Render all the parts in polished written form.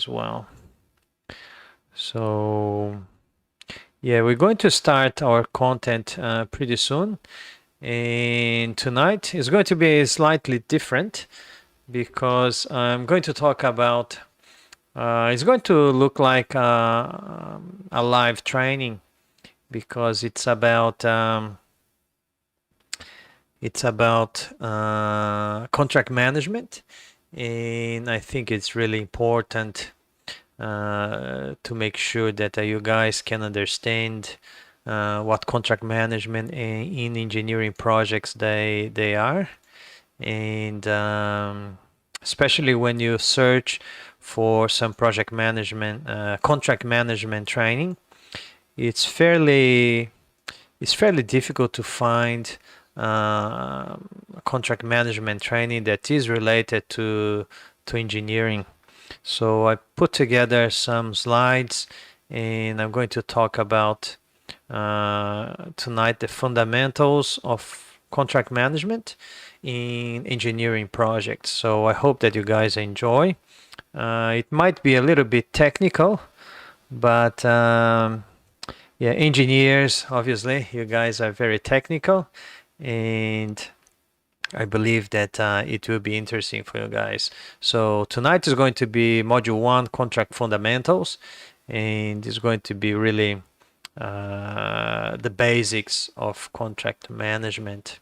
as well. So yeah, we're going to start our content pretty soon. And tonight is going to be slightly different because I'm going to talk about, it's going to look like a live training because it's about contract management, and I think it's really important to make sure that you guys can understand what contract management in engineering projects they are, and especially when you search for some project management contract management training, it's fairly difficult to find contract management training that is related to engineering. So I put together some slides, and I'm going to talk about tonight the fundamentals of contract management in engineering projects. So I hope that you guys enjoy. It might be a little bit technical, but yeah, engineers, obviously, you guys are very technical, and I believe that it will be interesting for you guys. So tonight is going to be Module 1, Contract Fundamentals, and it's going to be really the basics of contract management.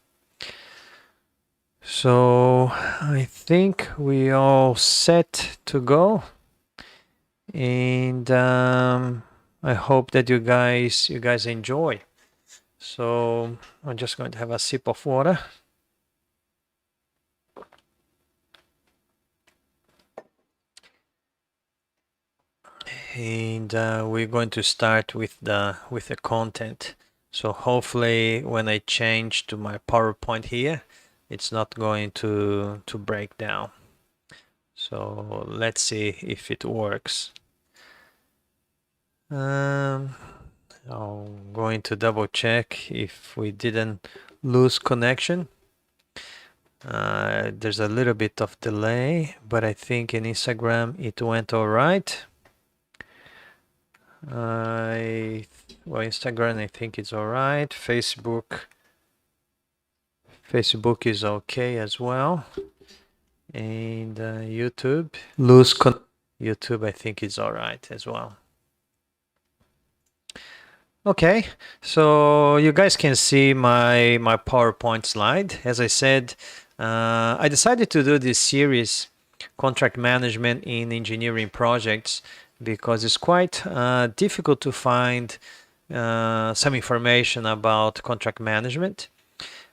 So I think we all set to go, and I hope that you guys enjoy. So I'm just going to have a sip of water. And we're going to start with the content. So hopefully when I change to my PowerPoint here, it's not going to break down. So let's see if it works. I'm going to double check if we didn't lose connection. There's a little bit of delay, but I think in Instagram it went all right. Well, Instagram, I think it's all right. Facebook is okay as well, and YouTube, YouTube, I think it's all right as well. Okay, so you guys can see my PowerPoint slide. As I said, I decided to do this series, Contract Management in Engineering Projects, because it's quite difficult to find some information about contract management,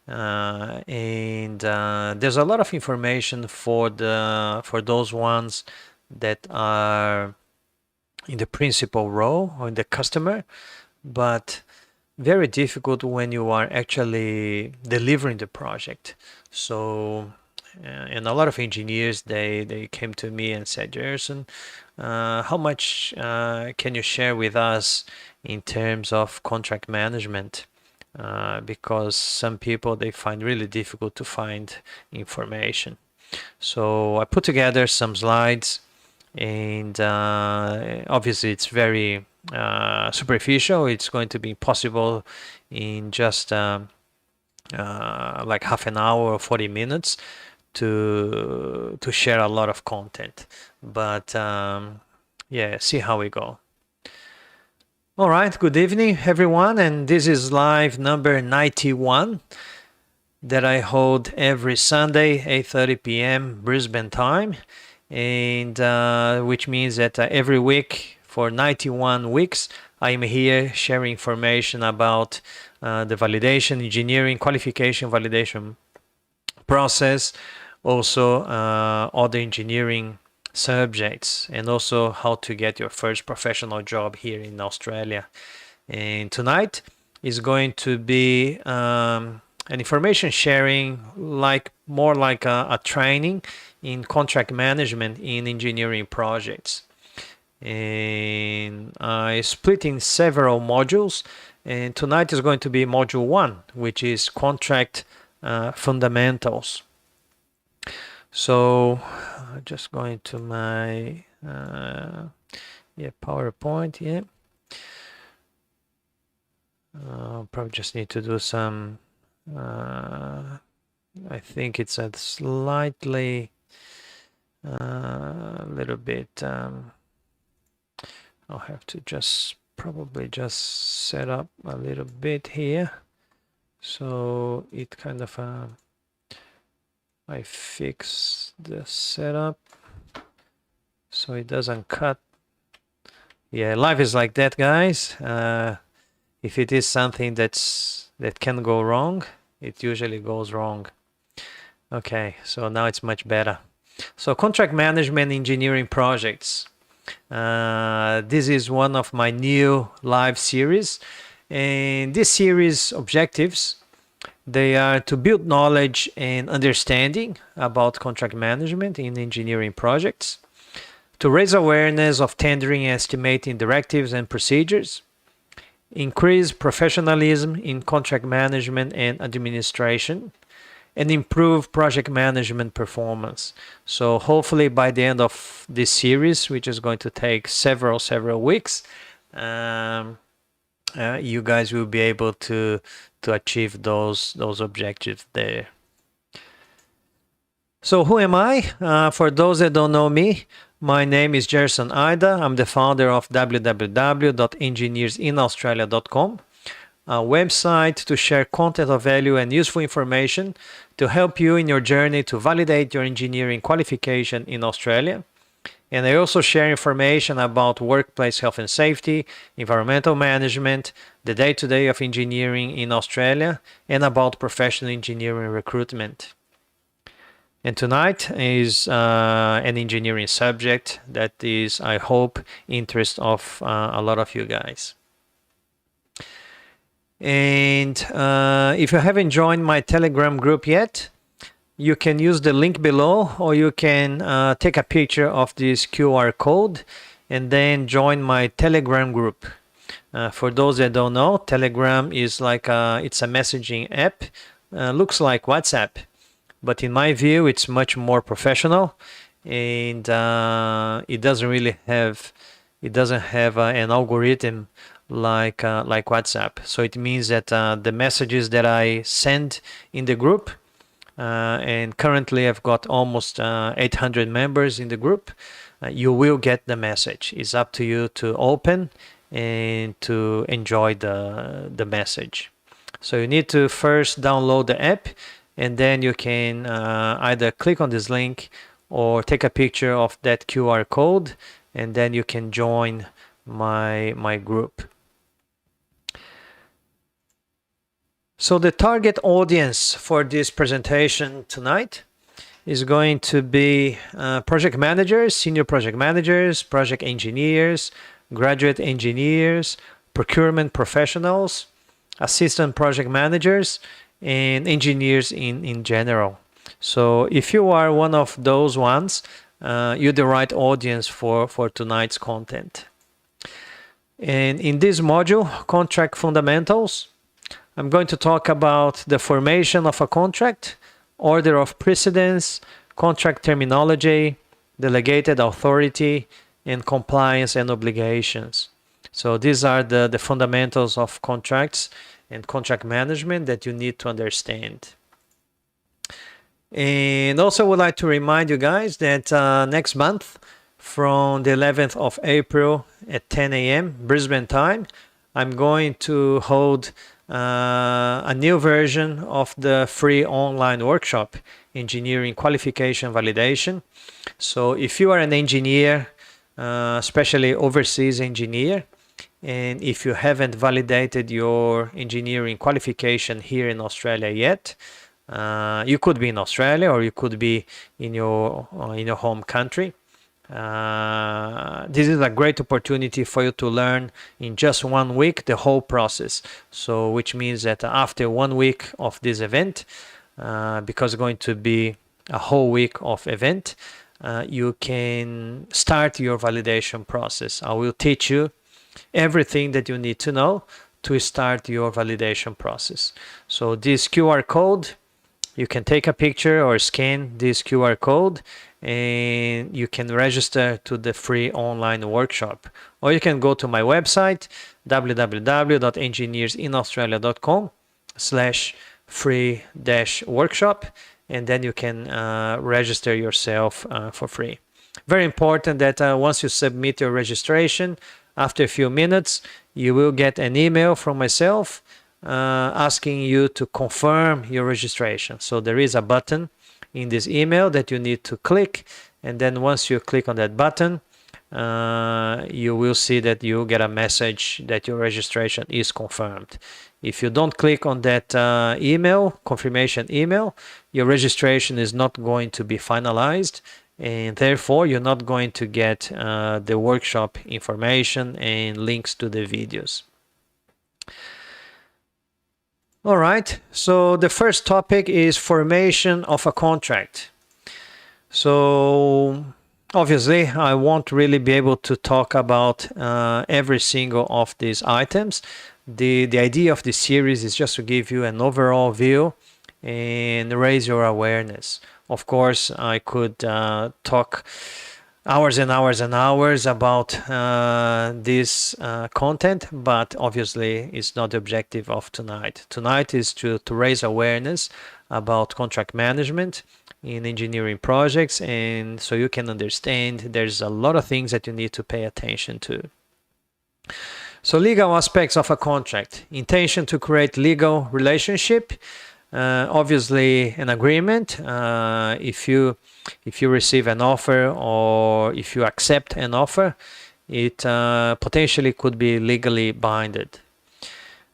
and there's a lot of information for those ones that are in the principal role or in the customer, but very difficult when you are actually delivering the project. So and a lot of engineers, they came to me and said, Gerson, how much can you share with us in terms of contract management? Because some people, they find really difficult to find information. So I put together some slides, and obviously it's very superficial. It's going to be possible in just like half an hour or 40 minutes to share a lot of content, but yeah, see how we go. All right, good evening everyone, and this is live number 91 that I hold every Sunday 8:30 p.m. Brisbane time, and which means that every week for 91 weeks I'm here sharing information about the validation, engineering, qualification, validation process, also other engineering subjects, and also how to get your first professional job here in Australia. And tonight is going to be an information sharing, more like a training in contract management in engineering projects. And I split in several modules, and tonight is going to be module 1, which is contract fundamentals. So just going to my Yeah, PowerPoint, yeah. Probably just need to do some, I think it's a slightly, a little bit, I'll have to just probably just set up a little bit here. So it kind of, I fix the setup so it doesn't cut. Yeah, life is like that, guys. If it is something that can go wrong, it usually goes wrong. Okay, so now it's much better. So contract management engineering projects. This is one of my new live series, and this series objectives, they are to build knowledge and understanding about contract management in engineering projects, to raise awareness of tendering and estimating directives and procedures, increase professionalism in contract management and administration, and improve project management performance. So hopefully by the end of this series, which is going to take several weeks, you guys will be able to achieve those objectives there. So who am I? For those that don't know me, my name is Gerson. I'm the founder of www.engineersinaustralia.com, a website to share content of value and useful information to help you in your journey to validate your engineering qualification in Australia. And I also share information about workplace health and safety, environmental management, the day-to-day of engineering in Australia, and about professional engineering recruitment. And tonight is an engineering subject that is, I hope, interest of a lot of you guys. And if you haven't joined my Telegram group yet, you can use the link below, or you can take a picture of this QR code and then join my Telegram group. For those that don't know, Telegram is like it's a messaging app, looks like WhatsApp, but in my view, it's much more professional, and it doesn't really have, an algorithm like WhatsApp. So it means that the messages that I send in the group, and currently I've got almost 800 members in the group, you will get the message. It's up to you to open and to enjoy the message. So you need to first download the app, and then you can either click on this link or take a picture of that QR code, and then you can join my group. So the target audience for this presentation tonight is going to be project managers, senior project managers, project engineers, graduate engineers, procurement professionals, assistant project managers, and engineers in general. So if you are one of those ones, you're the right audience for tonight's content. And in this module, Contract Fundamentals, I'm going to talk about the formation of a contract, order of precedence, contract terminology, delegated authority, and compliance and obligations. So these are the fundamentals of contracts and contract management that you need to understand. And also would like to remind you guys that next month, from the 11th of April at 10 a.m. Brisbane time, I'm going to hold a new version of the free online workshop, Engineering Qualification Validation. So if you are an engineer, especially overseas engineer, and if you haven't validated your engineering qualification here in Australia yet, you could be in Australia or you could be in your home country. This is a great opportunity for you to learn in just 1 week the whole process. So which means that after 1 week of this event, because it's going to be a whole week of event, you can start your validation process. I will teach you everything that you need to know to start your validation process. So this QR code you can take a picture or scan this QR code and you can register to the free online workshop. Or you can go to my website, www.engineersinaustralia.com/free-workshop, and then you can register yourself for free. Very important that once you submit your registration, after a few minutes, you will get an email from myself asking you to confirm your registration. So there is a button in this email that you need to click, and then once you click on that button, you will see that you get a message that your registration is confirmed. If you don't click on that email, confirmation email, your registration is not going to be finalized, and therefore you're not going to get the workshop information and links to the videos. All right, so the first topic is formation of a contract. So obviously I won't really be able to talk about every single of these items. The idea of this series is just to give you an overall view and raise your awareness. Of course, I could talk hours and hours and hours about this content, but obviously it's not the objective of tonight. Tonight is to raise awareness about contract management in engineering projects, and so you can understand there's a lot of things that you need to pay attention to. So legal aspects of a contract: intention to create legal relationship, obviously an agreement. If you receive an offer or if you accept an offer, it potentially could be legally binding.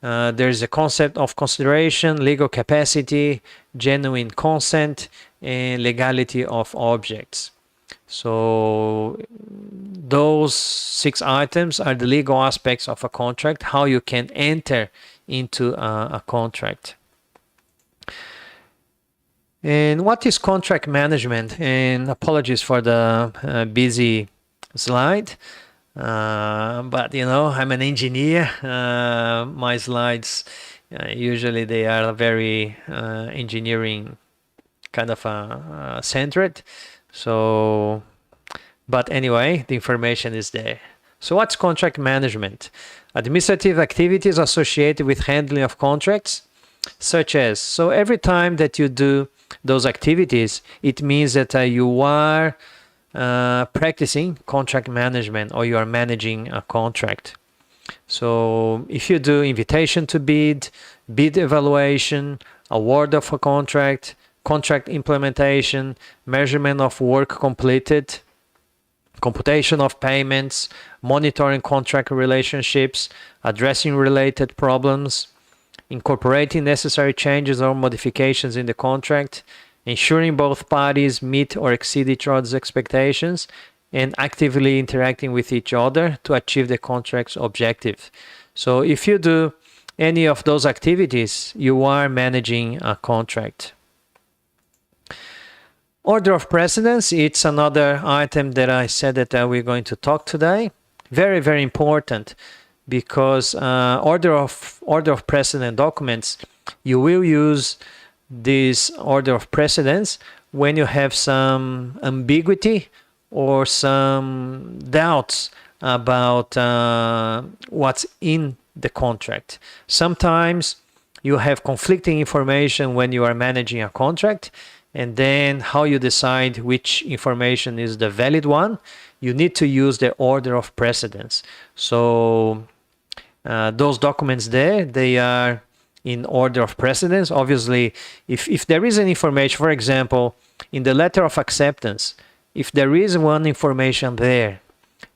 There's a concept of consideration, legal capacity, genuine consent, and legality of objects. So those 6 items are the legal aspects of a contract, how you can enter into a contract. And what is contract management? And apologies for the busy slide, but you know, I'm an engineer. My slides usually they are very engineering kind of centered. So, but anyway, the information is there. So what's contract management? Administrative activities associated with handling of contracts, such as, so every time that you do those activities, it means that you are practicing contract management, or you are managing a contract. So if you do invitation to bid, bid evaluation, award of a contract, contract implementation, measurement of work completed, computation of payments, monitoring contract relationships, addressing related problems, incorporating necessary changes or modifications in the contract, ensuring both parties meet or exceed each other's expectations, and actively interacting with each other to achieve the contract's objective. So if you do any of those activities, you are managing a contract. Order of precedence, it's another item that I said that we're going to talk today. Very, very important, because order of precedence documents, you will use this order of precedence when you have some ambiguity or some doubts about what's in the contract. Sometimes you have conflicting information when you are managing a contract, and then how you decide which information is the valid one, you need to use the order of precedence. So those documents there, they are in order of precedence. Obviously, if there is an information, for example, in the letter of acceptance, if there is one information there,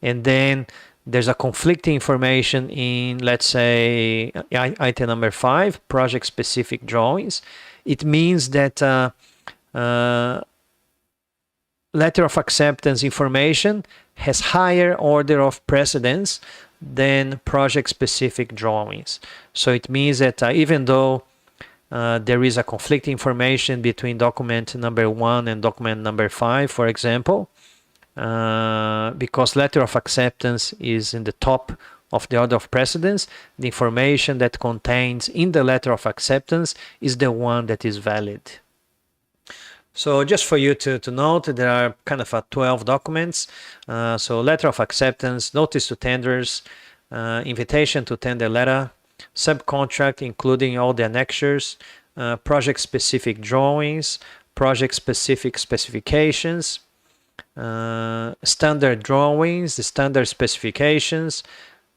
and then there's a conflicting information in, let's say, item number 5, project-specific drawings, it means that letter of acceptance information has higher order of precedence than project-specific drawings. So it means that even though there is a conflicting information between document number 1 and document number 5, for example, because letter of acceptance is in the top of the order of precedence, the information that contains in the letter of acceptance is the one that is valid. So just for you to note, there are kind of 12 documents. So letter of acceptance, notice to tenders, invitation to tender letter, subcontract including all the annexures, project-specific drawings, project-specific specifications, standard drawings, the standard specifications,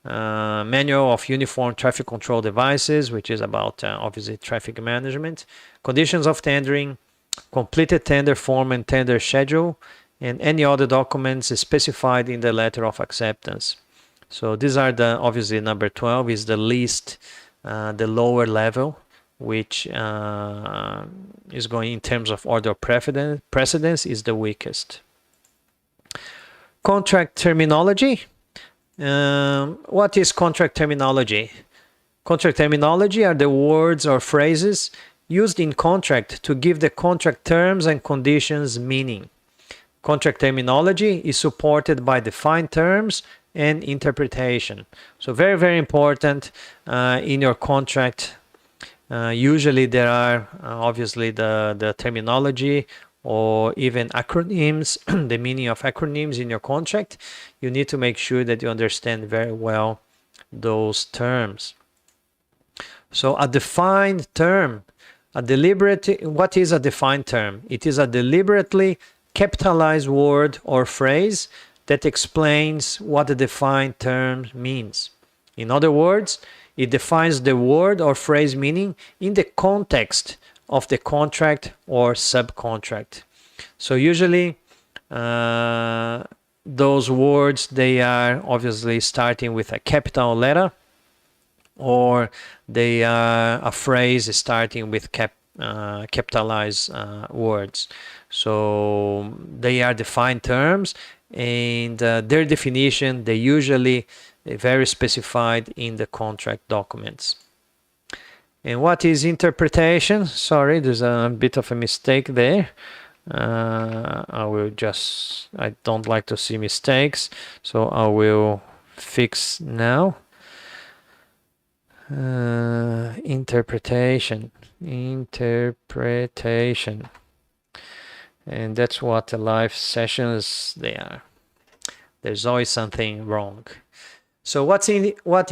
manual of uniform traffic control devices, which is about obviously traffic management, conditions of tendering, completed tender form and tender schedule, and any other documents specified in the letter of acceptance. So these are the, obviously number 12 is the least, the lower level, which is going in terms of order of precedence is the weakest. Contract terminology. What is contract terminology? Contract terminology are the words or phrases used in contract to give the contract terms and conditions meaning. Contract terminology is supported by defined terms and interpretation. So very, very important in your contract. Usually there are obviously the terminology or even acronyms, the meaning of acronyms in your contract. You need to make sure that you understand very well those terms. So a defined term, what is a defined term? It is a deliberately capitalized word or phrase that explains what the defined term means. In other words, it defines the word or phrase meaning in the context of the contract or subcontract. So usually those words, they are obviously starting with a capital letter, or they are a phrase starting with capitalized words. So they are defined terms, and their definition, they usually very specified in the contract documents. And what is interpretation? Sorry, there's a bit of a mistake there. I don't like to see mistakes, so I will fix now. Interpretation. And that's what the live sessions, they are. There's always something wrong. So what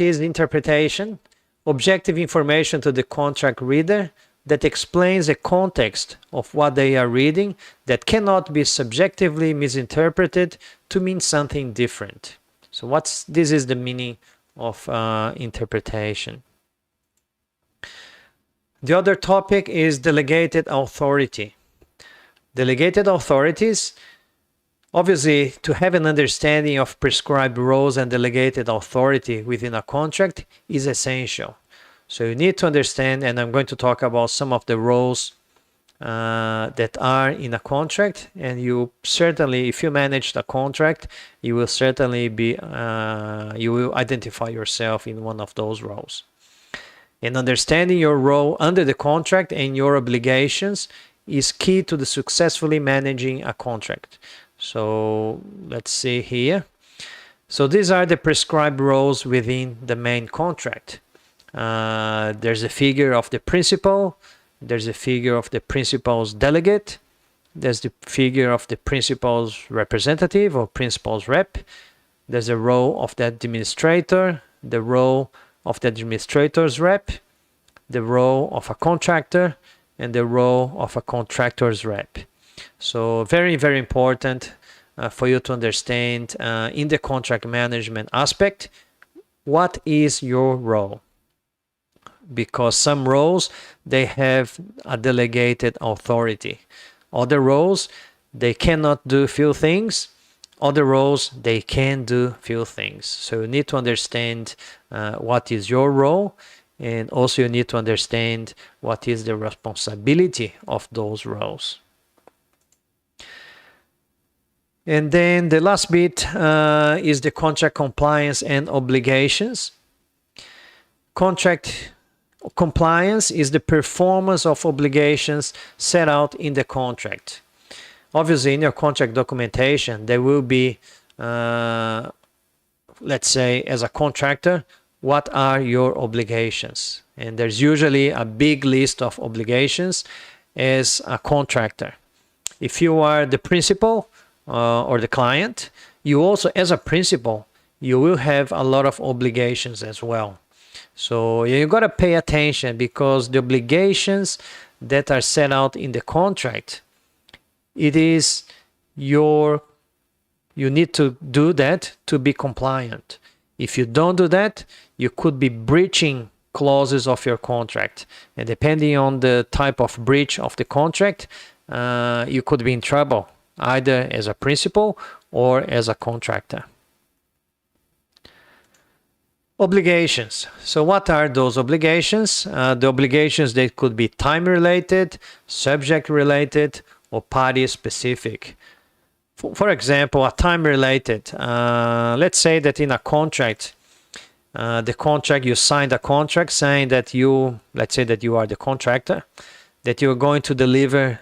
is interpretation? Objective information to the contract reader that explains the context of what they are reading that cannot be subjectively misinterpreted to mean something different. So this is the meaning of interpretation. The other topic is delegated authority. Delegated authorities, obviously, to have an understanding of prescribed roles and delegated authority within a contract is essential. So you need to understand, and I'm going to talk about some of the roles that are in a contract, and you certainly, if you manage the contract, you will certainly be, you will identify yourself in one of those roles. And understanding your role under the contract and your obligations is key to the successfully managing a contract. So let's see here. So these are the prescribed roles within the main contract. There's a figure of the principal, there's a figure of the principal's delegate, there's the figure of the principal's representative or principal's rep, there's a role of the administrator, the role of the administrator's rep, the role of a contractor, and the role of a contractor's rep. So very, very important for you to understand in the contract management aspect, what is your role? Because some roles, they have a delegated authority. Other roles, they cannot do few things. Other roles, they can do few things. So you need to understand what is your role, and also you need to understand what is the responsibility of those roles. And then the last bit is the contract compliance and obligations. Contract compliance is the performance of obligations set out in the contract. Obviously, in your contract documentation, there will be, let's say, as a contractor, what are your obligations? And there's usually a big list of obligations as a contractor. if you are the principal or the client, you also, as a principal, you will have a lot of obligations as well. So you got to pay attention, because the obligations that are set out in the contract, it is you need to do that to be compliant. If you don't do that, you could be breaching clauses of your contract. And depending on the type of breach of the contract, you could be in trouble, either as a principal or as a contractor. Obligations. So what are those obligations? The obligations, they could be time related, subject related, or party specific. For example, a time related. Let's say that in a contract, you signed a contract saying that let's say that you are the contractor, that you're going to deliver,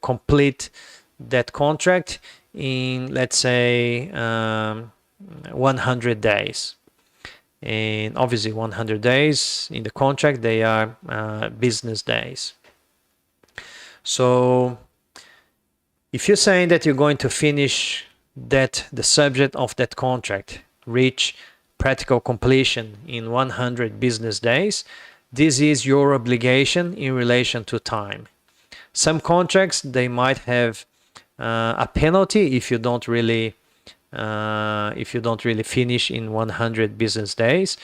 complete that contract in, let's say, 100 days. And obviously 100 days in the contract, they are business days. So if you're saying that you're going to finish the subject of that contract, reach practical completion in 100 business days, this is your obligation in relation to time. Some contracts, they might have a penalty if you don't really finish in 100 business days.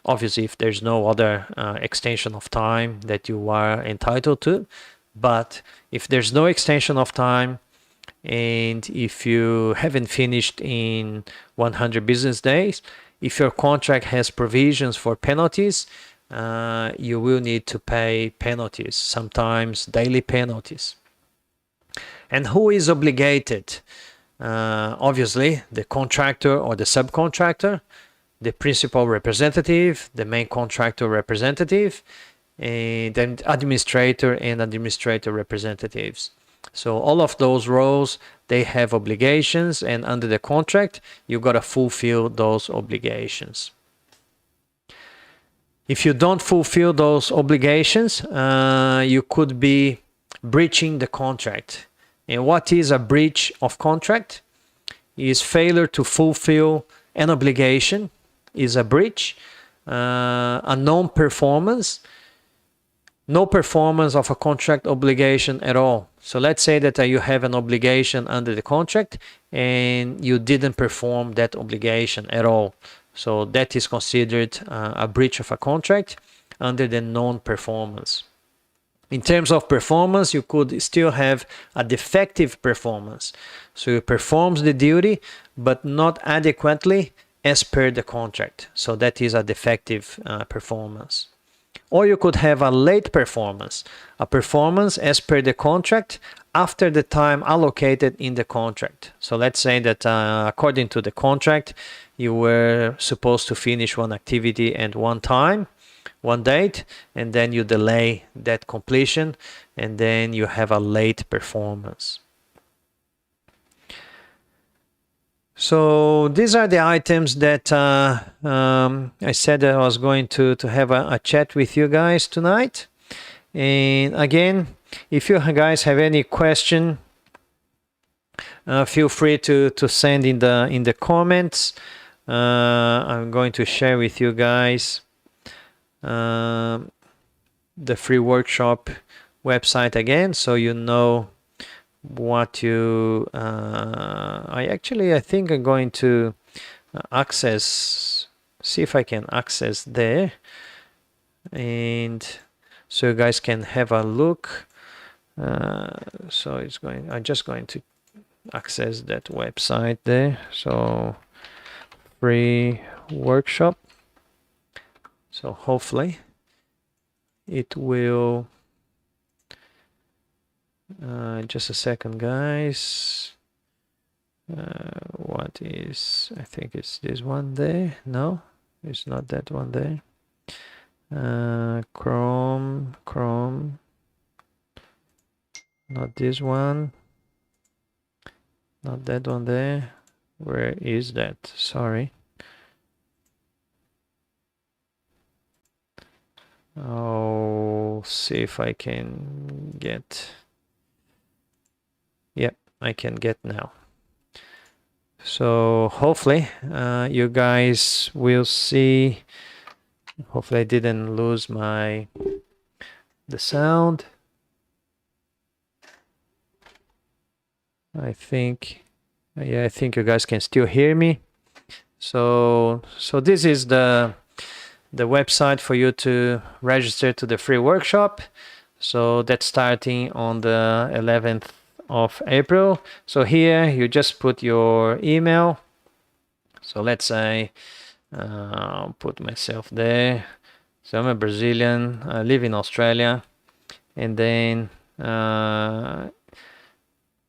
Obviously, if there's no other extension of time that you are entitled to. But if there's no extension of time, and if you haven't finished in 100 business days, if your contract has provisions for penalties, you will need to pay penalties, sometimes daily penalties. And who is obligated? Obviously, the contractor or the subcontractor, the principal representative, the main contractor representative, and then administrator and administrator representatives. So all of those roles, they have obligations, and under the contract, you got to fulfill those obligations. If you don't fulfill those obligations, you could be breaching the contract. And what is a breach of contract? Is failure to fulfill an obligation is a breach. A non-performance, no performance of a contract obligation at all. So let's say that you have an obligation under the contract and you didn't perform that obligation at all. So that is considered a breach of a contract under the non-performance. In terms of performance, you could still have a defective performance. So you performs the duty, but not adequately as per the contract. So that is a defective performance. Or you could have a late performance, a performance as per the contract after the time allocated in the contract. So let's say that according to the contract, you were supposed to finish one activity at one time, one date, and then you delay that completion, and then you have a late performance. So these are the items that I said that I was going to have a chat with you guys tonight. And again, if you guys have any question, feel free to send in the comments. I'm going to share with you guys the free workshop website again, so you know what you I think I'm going to see if I can access there, and so you guys can have a look. So I'm just going to access that website there. So free workshop. So hopefully it will. Just a second, guys. What is? I think it's this one there. No, it's not that one there. Chrome. Not this one. Not that one there. Where is that? Sorry. I'll see if I can get. Yep, I can get now. So hopefully you guys will see. Hopefully I didn't lose the sound. I think, yeah, I think you guys can still hear me. So this is the website for you to register to the free workshop. So that's starting on the 11th of April. So here you just put your email. So let's say I'll put myself there. So I'm a Brazilian, I live in Australia. And then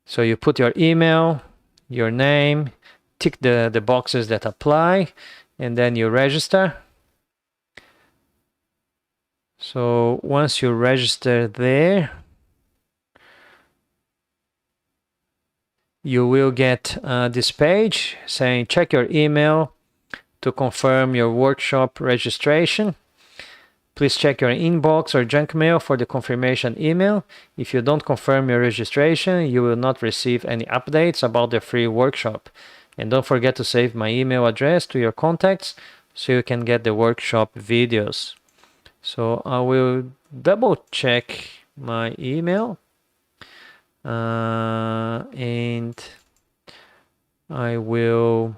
so you put your email, your name, tick the boxes that apply, and then you register. So once you register there, you will get this page saying check your email to confirm your workshop registration. Please check your inbox or junk mail for the confirmation email. If you don't confirm your registration, you will not receive any updates about the free workshop. And don't forget to save my email address to your contacts so you can get the workshop videos. So I will double check my email and I will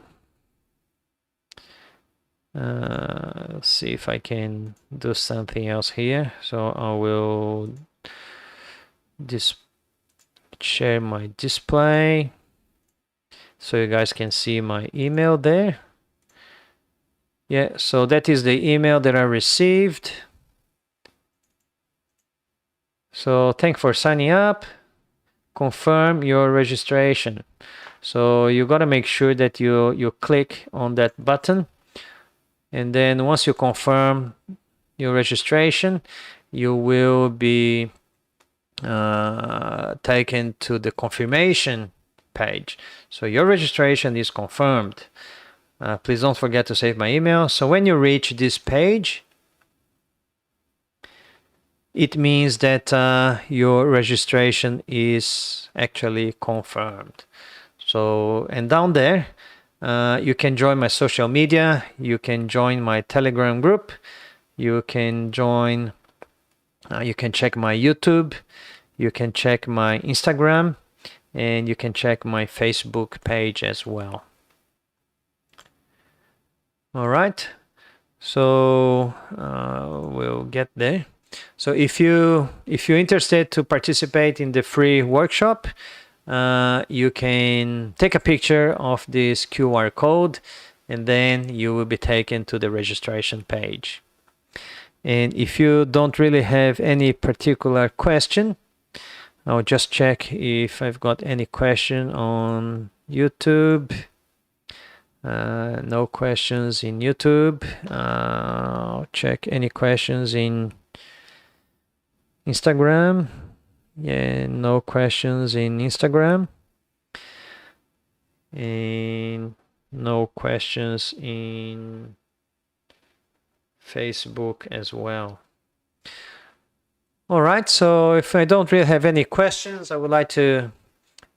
see if I can do something else here. So I will just share my display so you guys can see my email there. Yeah, so that is the email that I received. So thanks for signing up. Confirm your registration. So you got to make sure that you click on that button. And then once you confirm your registration, you will be taken to the confirmation page. So your registration is confirmed. Please don't forget to save my email. So when you reach this page, it means that your registration is actually confirmed. So, and down there, you can join my social media, you can join my Telegram group, you can join, you can check my YouTube, you can check my Instagram, and you can check my Facebook page as well. All right, so we'll get there. So if you're interested to participate in the free workshop, you can take a picture of this QR code and then you will be taken to the registration page. And if you don't really have any particular question, I'll just check if I've got any question on YouTube. No questions in YouTube. I'll check any questions in Instagram. Yeah, no questions in Instagram. And no questions in Facebook as well. All right, so if I don't really have any questions, I would like to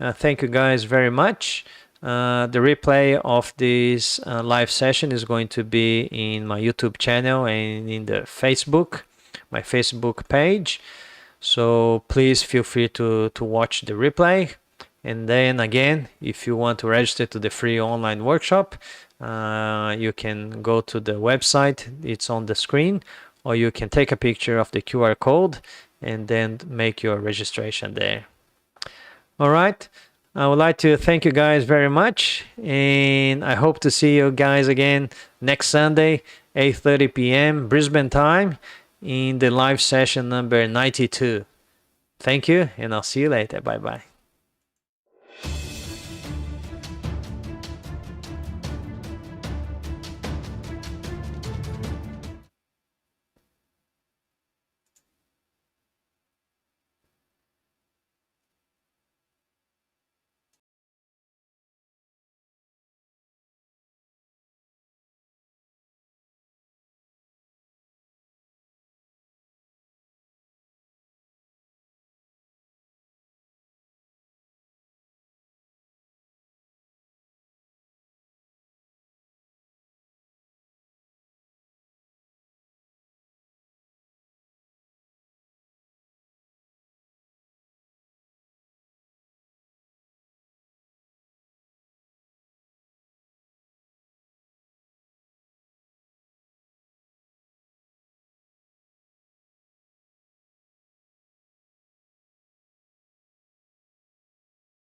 thank you guys very much. The replay of this live session is going to be in my YouTube channel and in the Facebook, my Facebook page. So please feel free to watch the replay. And then again, if you want to register to the free online workshop, you can go to the website, it's on the screen, or you can take a picture of the QR code and then make your registration there. All right, I would like to thank you guys very much, and I hope to see you guys again next Sunday, 8:30 p.m. Brisbane time, in the live session number 92. Thank you, and I'll see you later. Bye-bye.